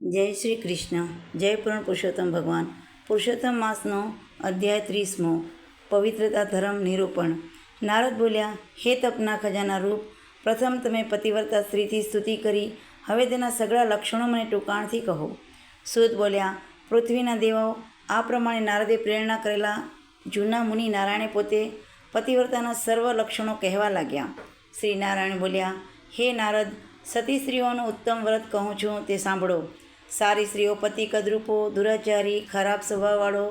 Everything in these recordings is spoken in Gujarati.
જય શ્રી કૃષ્ણ. જય પૂર્ણ પુરુષોત્તમ ભગવાન. પુરુષોત્તમ માસનો અધ્યાય 30મો. પવિત્રતા ધર્મ નિરૂપણ. નારદ બોલ્યા, હે તપના ખજાના રૂપ, પ્રથમ તમે પતિવ્રતા સ્ત્રીથી સ્તુતિ કરી, હવે તેના સઘળા લક્ષણો મને ટૂંકાણથી કહો. સૂત બોલ્યા, પૃથ્વીના દેવો, આ પ્રમાણે નારદે પ્રેરણા કરેલા જૂના મુનિ નારાયણે પોતે પતિવ્રતાના સર્વ લક્ષણો કહેવા લાગ્યા. શ્રી નારાયણ બોલ્યા, હે નારદ, સતી સ્ત્રીઓનું ઉત્તમ વ્રત કહું છું, તે સાંભળો. સારી સ્ત્રીઓ પતિ કદરૂપો, દુરાચારી, ખરાબ સ્વભાવવાળો,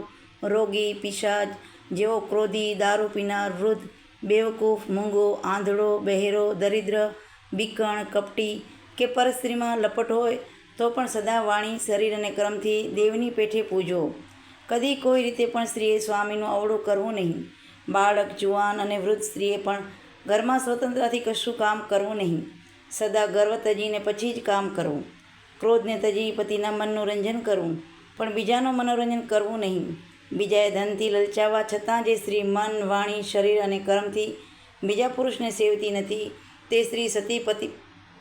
રોગી, પિશાચ જેવો, ક્રોધી, દારૂ પીનાર, વૃદ્ધ, બેવકૂફ, મૂંગો, આંધળો, બહેરો, દરિદ્ર, બીકણ, કપટી કે પરસ્ત્રીમાં લપટ હોય તો પણ સદા વાણી, શરીર અને કર્મથી દેવની પેઠે પૂજો. કદી કોઈ રીતે પણ સ્ત્રીએ સ્વામીનું અવળું કરવું નહીં. બાળક, જુવાન અને વૃદ્ધ સ્ત્રીએ પણ ઘરમાં સ્વતંત્રતાથી કશું કામ કરવું નહીં. સદા ગર્વ તજીને પછી જ કામ કરવું. ક્રોધને તજી પતિના મનનું રંજન કરવું, પણ બીજાનું મનોરંજન કરવું નહીં. બીજાએ ધનથી લલચાવવા છતાં જે સ્ત્રી મન, વાણી, શરીર અને કર્મથી બીજા પુરુષને સેવતી નથી, તે સ્ત્રી સતી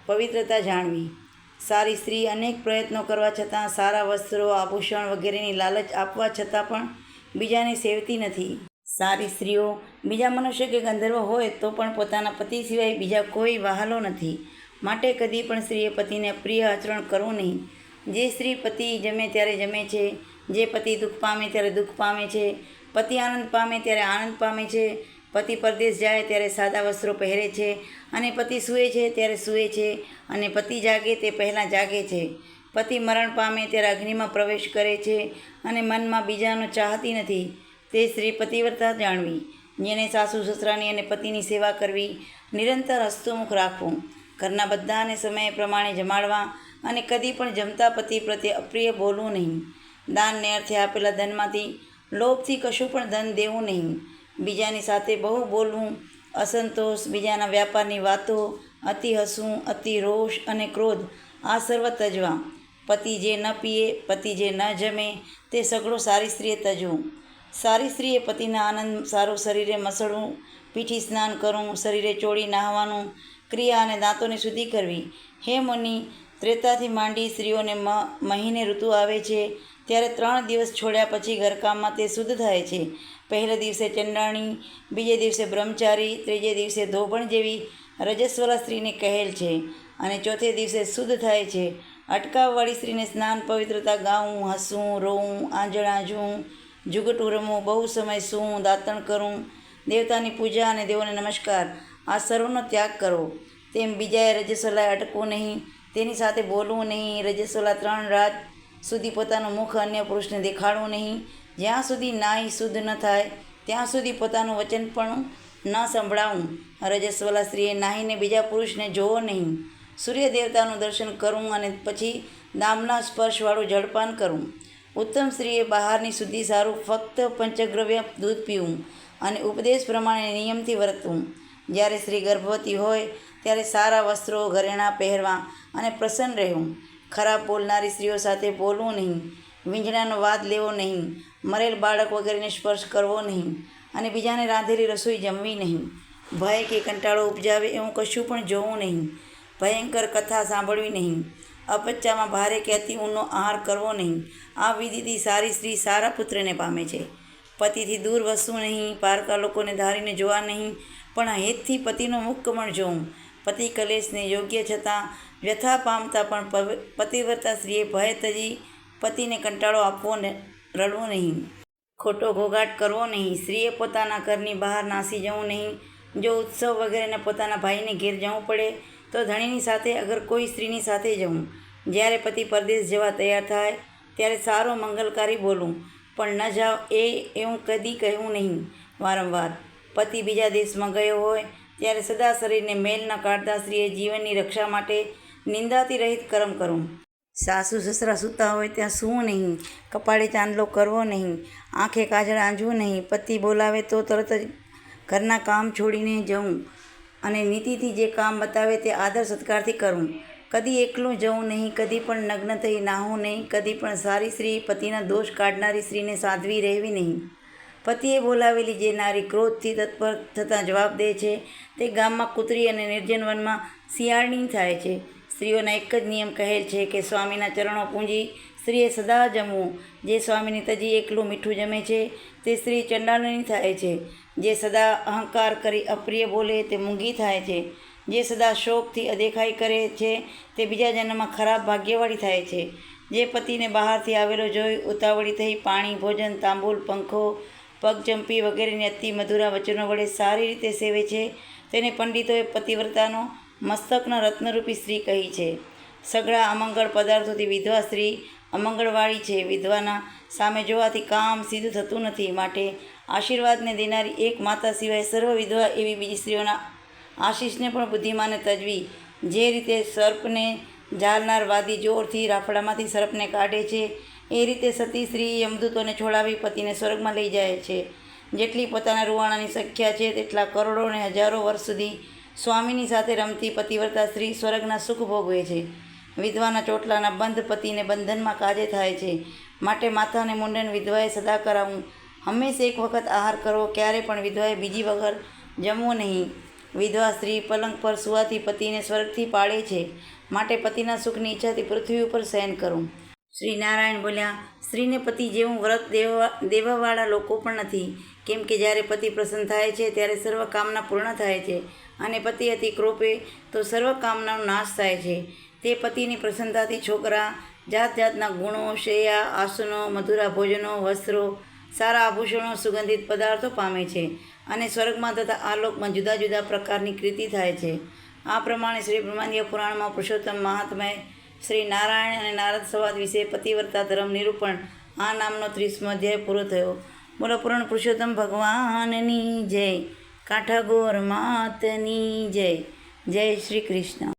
પવિત્રતા જાણવી. સારી સ્ત્રી અનેક પ્રયત્નો કરવા છતાં, સારા વસ્ત્રો, આભૂષણ વગેરેની લાલચ આપવા છતાં પણ બીજાને સેવતી નથી. સારી સ્ત્રીઓ બીજા મનુષ્ય કે ગંધર્વ હોય તો પણ પોતાના પતિ સિવાય બીજા કોઈ વહાલો નથી. માટે કદી પણ સ્ત્રીએ પતિને અપ્રિય આચરણ કરવું નહીં. જે સ્ત્રી પતિ જમે ત્યારે જમે છે, જે પતિ દુઃખ પામે ત્યારે દુઃખ પામે છે, પતિ આનંદ પામે ત્યારે આનંદ પામે છે, પતિ પરદેશ જાય ત્યારે સાદા વસ્ત્રો પહેરે છે, અને પતિ સૂએ છે ત્યારે સૂએ છે, અને પતિ જાગે તે પહેલાં જાગે છે, પતિ મરણ પામે ત્યારે અગ્નિમાં પ્રવેશ કરે છે, અને મનમાં બીજાનો ચાહતી નથી, તે સ્ત્રી પતિવ્રતા જાણવી. જેને સાસુ સસરાની અને પતિની સેવા કરવી, નિરંતર હસ્તમુખ રાખવું, ઘરના બધાને સમય પ્રમાણે જમાડવા, અને કદી પણ જમતા પતિ પ્રત્યે અપ્રિય બોલવું નહીં. દાનને અર્થે આપેલા ધનમાંથી લોભથી કશું પણ ધન દેવું નહીં. બીજાની સાથે બહુ બોલવું, અસંતોષ, બીજાના વ્યાપારની વાતો, અતિ હસવું, અતિ રોષ અને ક્રોધ, આ સર્વ તજવા. પતિ જે ન પીએ, પતિ જે ન જમે, તે સઘળું સારી સ્ત્રીએ તજવું. સારી સ્ત્રીએ પતિના આનંદ સારું શરીરે મસળવું, પીઠી સ્નાન કરવું, શરીરે ચોળી નાહવાનું, ક્રિયા અને દાંતોની શુદ્ધિ કરવી. હે મુનિ, ત્રેતાથી માંડી સ્ત્રીઓને મહિને ઋતુ આવે છે ત્યારે 3 દિવસ છોડ્યા પછી ઘરકામમાં તે શુદ્ધ થાય છે. પહેલે દિવસે ચંડાણી, બીજે દિવસે બ્રહ્મચારી, ત્રીજે દિવસે ધોબણ જેવી રજસ્વલા સ્ત્રીને કહેલ છે, અને ચોથે દિવસે શુદ્ધ થાય છે. અટકાવવાળી સ્ત્રીને સ્નાન, પવિત્રતા, ગાવું, હસવું, રોવું, આંજણ આંજવું, જુગટું રમવું, બહુ સમય સૂવું, દાંતણ કરવું, દેવતાની પૂજા અને દેવોને નમસ્કાર, આ સર્વનો ત્યાગ કરવો. તેમ બીજાએ રજસ્વલાએ અટકવું નહીં, તેની સાથે બોલવું નહીં. રજસ્વલા 3 રાત સુધી પોતાનું મુખ અન્ય પુરુષને દેખાડવું નહીં. જ્યાં સુધી નાહી શુદ્ધ ન થાય ત્યાં સુધી પોતાનું વચન પણ ન સંભળાવવું. રજસ્વલા સ્ત્રીએ નાહીને બીજા પુરુષને જોવો નહીં. સૂર્ય દેવતાનું દર્શન કરવું અને પછી દામના સ્પર્શવાળું જળપાન કરવું. ઉત્તમ સ્ત્રીએ બહારની શુદ્ધિ સારું ફક્ત પંચદ્રવ્ય દૂધ પીવું, અને ઉપદેશ પ્રમાણે નિયમથી વર્તવું. જ્યારે સ્ત્રી ગર્ભવતી હોય ત્યારે સારા વસ્ત્રો, ઘરેણાં પહેરવા અને પ્રસન્ન રહેવું. ખરાબ બોલનારી સ્ત્રીઓ સાથે બોલવું નહીં. વીંઝણાનો વાદ લેવો નહીં. મરેલ બાળક વગેરેને સ્પર્શ કરવો નહીં, અને બીજાને રાંધેલી રસોઈ જમવી નહીં. ભય કે કંટાળો ઉપજાવે એવું કશું પણ જોવું નહીં. ભયંકર કથા સાંભળવી નહીં. અપચામાં ભારે કે અતિ ઊંડો આહાર કરવો નહીં. આ વિધિથી સારી સ્ત્રી સારા પુત્રને પામે છે. પતિથી દૂર વસવું નહીં. પારકા લોકોને ધારીને જોવા નહીં, પણ હેતથી પતિનું મુખકમળ જોવું. પતિ કલેશને યોગ્ય છતાં વ્યથા પામતા પણ પતિવ્રતા સ્ત્રીએ ભય તજી પતિને કંટાળો આપવો, રડવું નહીં. ખોટો ઘોઘાટ કરવો નહીં. સ્ત્રીએ પોતાના ઘરની બહાર નાસી જવું નહીં. જો ઉત્સવ વગેરેને પોતાના ભાઈને ઘેર જવું પડે તો ધણીની સાથે અગર કોઈ સ્ત્રીની સાથે જવું. જ્યારે પતિ પરદેશ જવા તૈયાર થાય ત્યારે સારું મંગલકારી બોલવું, પણ ન જાઓ એવું કદી કહેવું નહીં. વારંવાર પતિ બીજા દેશમાં ગયો હોય ત્યારે સદા શરીરને મેલ ન કાઢતા સ્ત્રીએ જીવનની રક્ષા માટે નિંદાથી રહિત કર્મ કરવું. સાસુ સસરા સૂતા હોય ત્યાં સૂવું નહીં. કપાળે ચાંદલો કરવો નહીં. આંખે કાજળ આંજવું નહીં. પતિ બોલાવે તો તરત જ ઘરના કામ છોડીને જવું, અને નીતિથી જે કામ બતાવે તે આદર સત્કારથી કરવું. કદી એકલું જવું નહીં. કદી પણ નગ્ન થઈ નાહવું નહીં. કદી પણ સારી સ્ત્રી પતિના દોષ કાઢનારી સ્ત્રીને સાધવી રહેવી નહીં. પતિએ બોલાવેલી જે નારી ક્રોધથી તત્પર થતાં જવાબ દે છે તે ગામમાં કૂતરી અને નિર્જન વનમાં શિયાળની થાય છે. સ્ત્રીઓના એક જ નિયમ કહેલ છે કે સ્વામીના ચરણો પૂંજી સ્ત્રીએ સદા જમવું. જે સ્વામીની તજી એકલું મીઠું જમે છે તે સ્ત્રી ચંડાળની થાય છે. જે સદા અહંકાર કરી અપ્રિય બોલે તે મૂંગી થાય છે. જે સદા શોકથી અદેખાઈ કરે છે તે બીજા જન્મમાં ખરાબ ભાગ્યવાળી થાય છે. જે પતિને બહારથી આવેલો જોઈ ઉતાવળી થઈ પાણી, ભોજન, તાંબુલ, પંખો, પગચંપી વગેરેની અતિ મધુરા વચનો વડે સારી રીતે સેવે છે તેને પંડિતોએ પતિવ્રતાનો મસ્તકના રત્નરૂપી સ્ત્રી કહી છે. સઘળા અમંગળ પદાર્થોથી વિધવા સ્ત્રી અમંગળવાળી છે. વિધવાના સામે જોવાથી કામ સીધું થતું નથી. માટે આશીર્વાદને દેનારી એક માતા સિવાય સર્વ વિધવા એવી બીજી સ્ત્રીઓના આશીષને પણ બુદ્ધિમાને તજવી. જે રીતે સર્પને જાળનાર વાદી જોરથી રાફડામાંથી સર્પને કાઢે છે એ રીતે સતી સ્ત્રી યમદૂતોને છોડાવી પતિને સ્વર્ગમાં લઈ જાય છે. જેટલી પોતાના રૂવાણાની સંખ્યા છે તેટલા કરોડો અને હજારો વર્ષ સુધી સ્વામીની સાથે રમતી પતિવ્રતા સ્ત્રી સ્વર્ગના સુખ ભોગવે છે. વિધવાના ચોટલાના બંધ પતિને બંધનમાં કાજે થાય છે. માટે માથાને મુંડન વિધવાએ સદા કરાવવું. હંમેશા એક વખત આહાર કરવો. ક્યારે પણ વિધવાએ બીજી વગર જમવું નહીં. વિધવા સ્ત્રી પલંગ પર સુવાથી પતિને સ્વર્ગથી પાળે છે. માટે પતિના સુખની ઈચ્છાથી પૃથ્વી ઉપર શયન કરવું. શ્રી નારાયણ બોલ્યા, સ્ત્રીને પતિ જેવું વ્રત દેવાવાળા લોકો પણ નથી. કેમ કે જ્યારે પતિ પ્રસન્ન થાય છે ત્યારે સર્વ કામના પૂર્ણ થાય છે અને પતિ અતિ ક્રોપે તો સર્વ કામનાનો નાશ થાય છે. તે પતિની પ્રસન્નતાથી છોકરા, જાત જાતના ગુણો, શૈયા, આસનો, મધુરા ભોજનો, વસ્ત્રો, સારા આભૂષણો, સુગંધિત પદાર્થો પામે છે અને સ્વર્ગમાં તથા આલોકમાં જુદા જુદા પ્રકારની કૃતિ થાય છે. આ પ્રમાણે શ્રી બ્રહ્માંડીય પુરાણમાં પુરુષોત્તમ મહાત્મય શ્રી નારાયણ અને નારદ સંવાદ વિશે પતિવ્રતા ધર્મ નિરૂપણ આ નામનો 30મો અધ્યાય પૂરો થયો. બોલો પૂર્ણ પુરુષોત્તમ ભગવાનની જય. કાંઠાગોર માતની જય. જય શ્રી કૃષ્ણ.